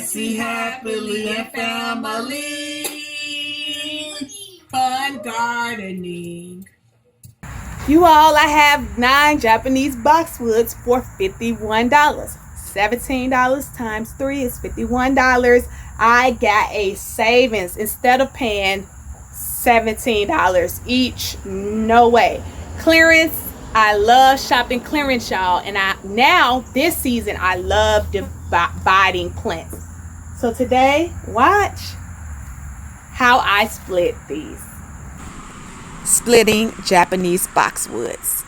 Essie happily and family. Fun gardening. You all, I have 9 Japanese boxwoods for $51. $17 times 3 is $51. I got a savings instead of paying $17 each. No way. Clearance. I love shopping clearance, y'all, and now this season I love dividing plants. So today, watch how I split these. Splitting Japanese boxwoods.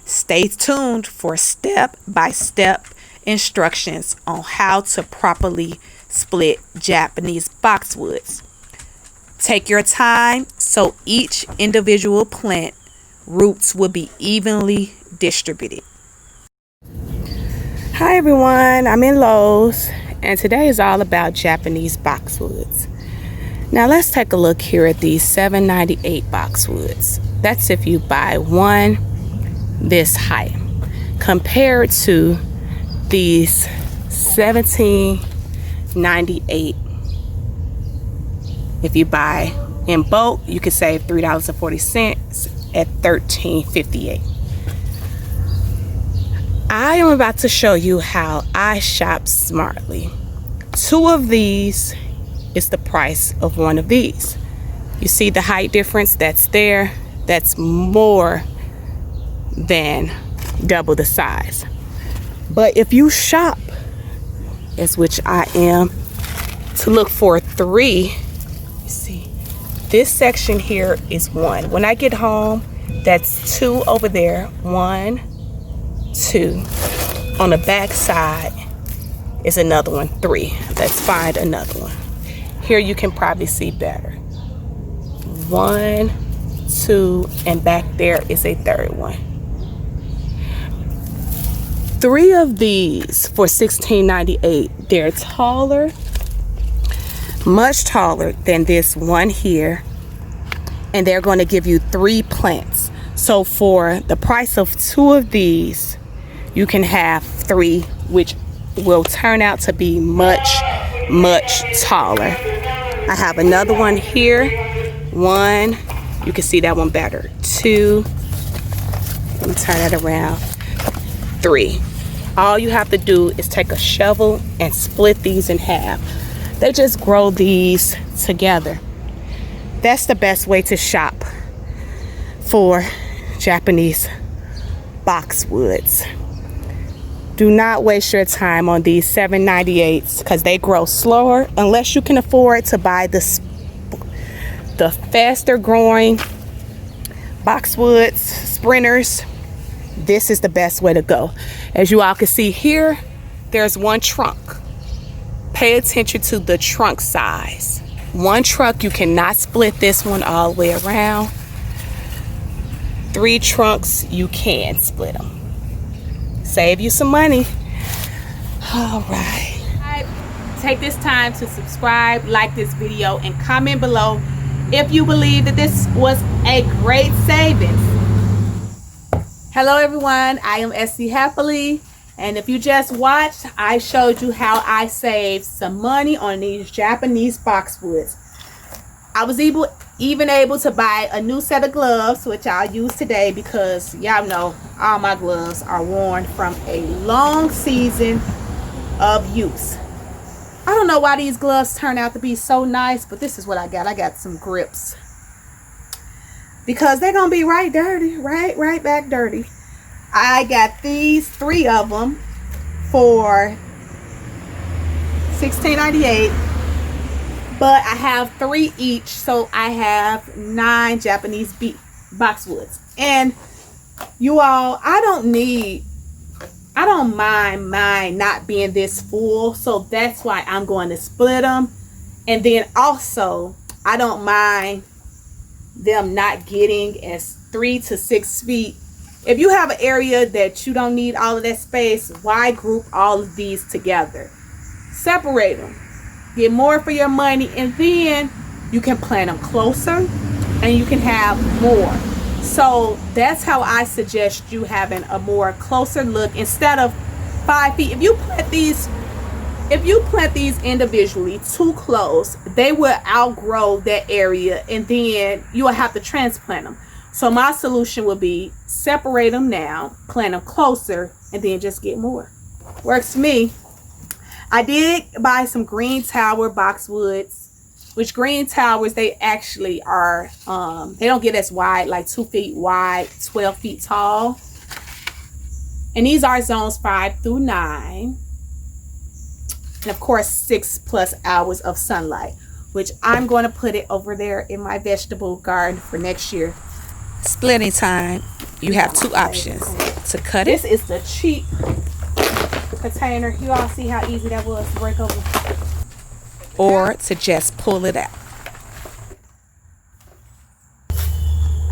Stay tuned for step-by-step instructions on how to properly split Japanese boxwoods. Take your time so each individual plant roots will be evenly distributed. Hi everyone, I'm in Lowe's and today is all about Japanese boxwoods. Now let's take a look here at these $7.98 boxwoods. That's if you buy one this height compared to these $17.98. If you buy in bulk, you can save $3.40 at $13.58. I am about to show you how I shop smartly. 2 of these is the price of 1 of these. You see the height difference that's there? That's more than double the size. But if you shop, as which I am, to look for 3, you see this section here is 1. When I get home, that's 2 over there. 1, 2. On the back side is another one. 3. Let's find another one. Here you can probably see better. 1, 2, and back there is a 3rd one. 3 of these for $16.98. They're taller, much taller than this one here, and they're going to give you 3 plants. So for the price of 2 of these, you can have 3, which will turn out to be much taller. I have another one here. 1, you can see that one better. 2, let me turn that around. 3. All you have to do is take a shovel and split these in half. They just grow these together. That's the best way to shop for Japanese boxwoods. Do not waste your time on these $7.98 because they grow slower unless you can afford to buy the faster growing boxwoods, sprinters. This is the best way to go. As you all can see here, there's 1 trunk. Pay attention to the trunk size. 1 trunk, you cannot split this one all the way around. 3 trunks, you can split them. Save you some money. All right. Take this time to subscribe, like this video, and comment below if you believe that this was a great savings. Hello everyone, I am Essie Happily, and if you just watched, I showed you how I saved some money on these Japanese boxwoods. I was even able to buy a new set of gloves, which I'll use today because y'all know all my gloves are worn from a long season of use. I don't know why these gloves turn out to be so nice, but this is what I got. I got some grips. Because they're going to be right dirty, right back dirty. I got these 3 of them for $16.98. But I have 3 each, so I have 9 Japanese boxwoods. And you all, I don't mind mine not being this full, so that's why I'm going to split them. And then also, I don't mind them not getting as 3 to 6 feet If you have an area that you don't need all of that space, why group all of these together? Separate them. Get more for your money, and then you can plant them closer and you can have more. So that's how I suggest you having a more closer look instead of 5 feet. If you plant these individually too close, they will outgrow that area and then you will have to transplant them. So my solution would be separate them now, plant them closer, and then just get more. Works for me. I did buy some green tower boxwoods, which green towers, they actually are, they don't get as wide, like 2 feet wide, 12 feet tall. And these are zones 5 through 9. And of course, 6+ hours of sunlight, which I'm going to put it over there in my vegetable garden for next year. Splitting time, you have 2 options to cut it. This is the cheap container. You all see how easy that was to break open, or to just pull it out.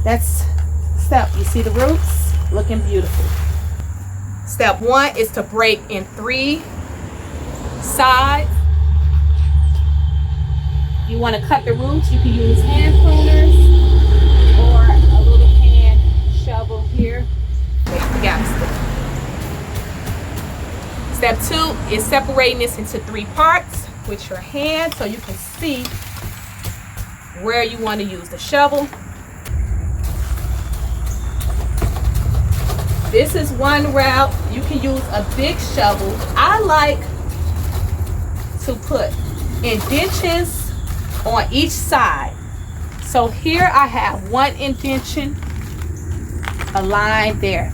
That's step. You see the roots looking beautiful. Step 1 is to break in 3 sides. You want to cut the roots, you can use hand pruners or a little hand shovel here. Step 2 is separating this into 3 parts with your hand so you can see where you want to use the shovel. This is one route. You can use a big shovel. I like to put indentions on each side. So here I have 1 indention, a line there.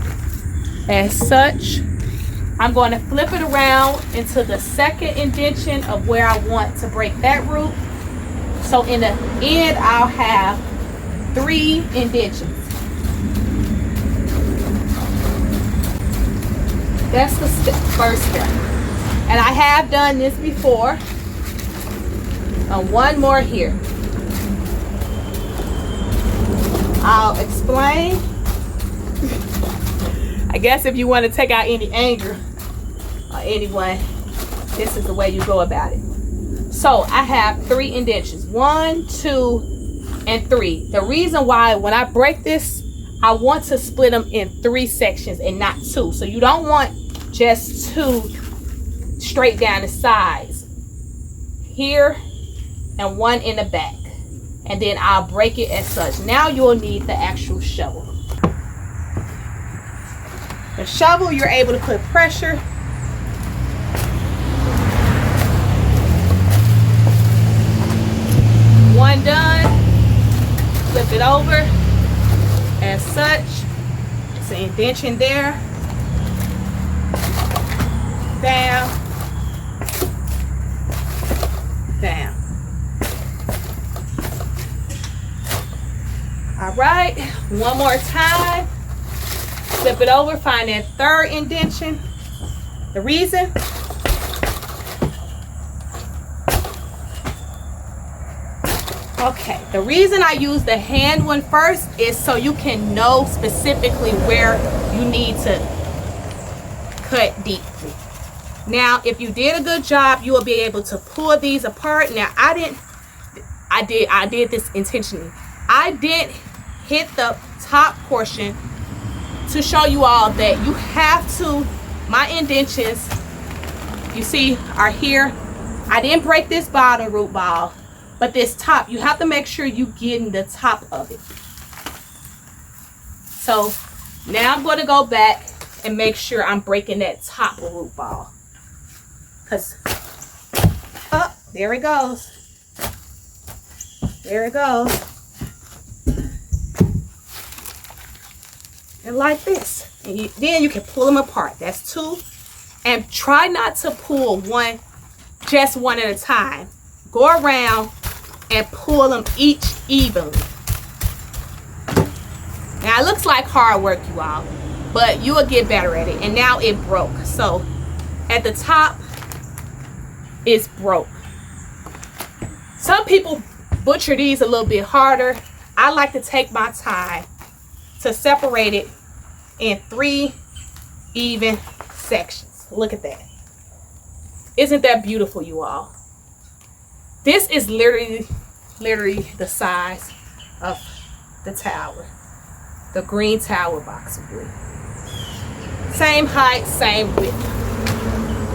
As such, I'm going to flip it around into the second indention of where I want to break that root. So in the end, I'll have 3 indentions. That's the first step. And I have done this before. One more here. I'll explain. I guess if you want to take out any anger or anyone, this is the way you go about it. So I have 3 indentions, 1, 2, and 3. The reason why when I break this, I want to split them in 3 sections and not 2. So you don't want just 2 straight down the sides. Here and 1 in the back. And then I'll break it as such. Now you'll need the actual shovel. The shovel, you're able to put pressure. One done. Flip it over as such. It's an indention there. Down. Down. All right, one more time. Flip it over, find that 3rd indention. The reason, okay, the reason I use the hand one first is so you can know specifically where you need to cut deeply. Now, if you did a good job, you will be able to pull these apart. Now, I did this intentionally. I didn't hit the top portion to show you all that you have to, my indentions, you see, are here. I didn't break this bottom root ball, but this top, you have to make sure you get in the top of it. So now I'm going to go back and make sure I'm breaking that top root ball. Because, oh, there it goes. There it goes. And like this. And then you can pull them apart. That's 2. And try not to pull just one at a time. Go around and pull them each evenly. Now it looks like hard work, you all, but you will get better at it. And now it broke. So at the top, it's broke. Some people butcher these a little bit harder. I like to take my time to separate it in 3 even sections. Look at that. Isn't that beautiful, you all? This is literally the size of the tower, the green tower boxwood. Same height, same width.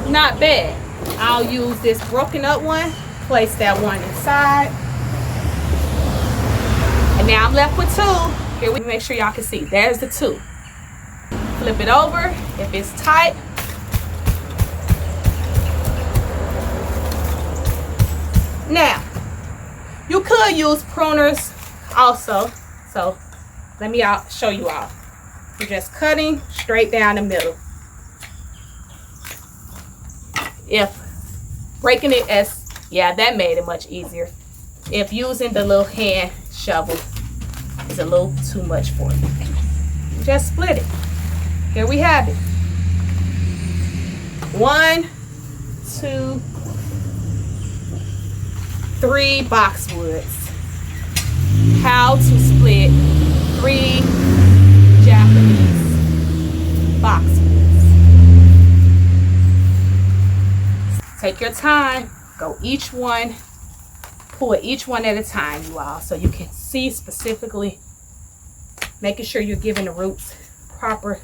Not bad. I'll use this broken up one, place that one inside. And now I'm left with 2. Here, we make sure y'all can see. There's the 2. Flip it over. If it's tight, now you could use pruners also. So let me show you all. You're just cutting straight down the middle. If breaking it that made it much easier. If using the little hand shovel is a little too much for you, just split it. Here we have it. 1, 2, 3 boxwoods. How to split 3 Japanese boxwoods. Take your time. Go each one. Pull it each one at a time, you all, so you can see specifically, making sure you're giving the roots proper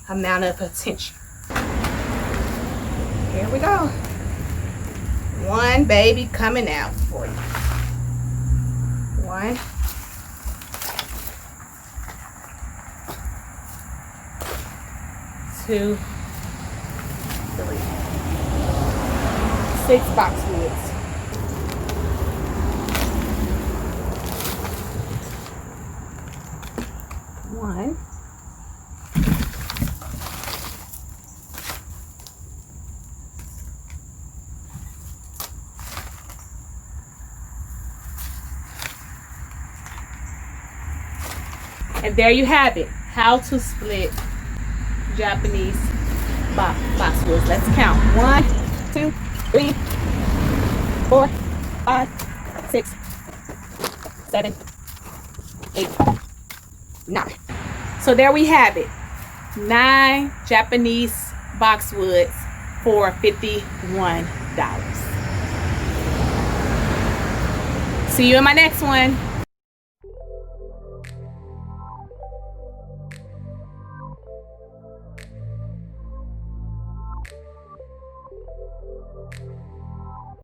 amount of attention. Here we go. One baby coming out for you. 1, 2, 3. 6 boxwoods. One. And there you have it. How to split Japanese boxwoods. Let's count. 1, 2, 3, 4, 5, 6, 7, 8, 9. So there we have it. 9 Japanese boxwoods for $51. See you in my next one.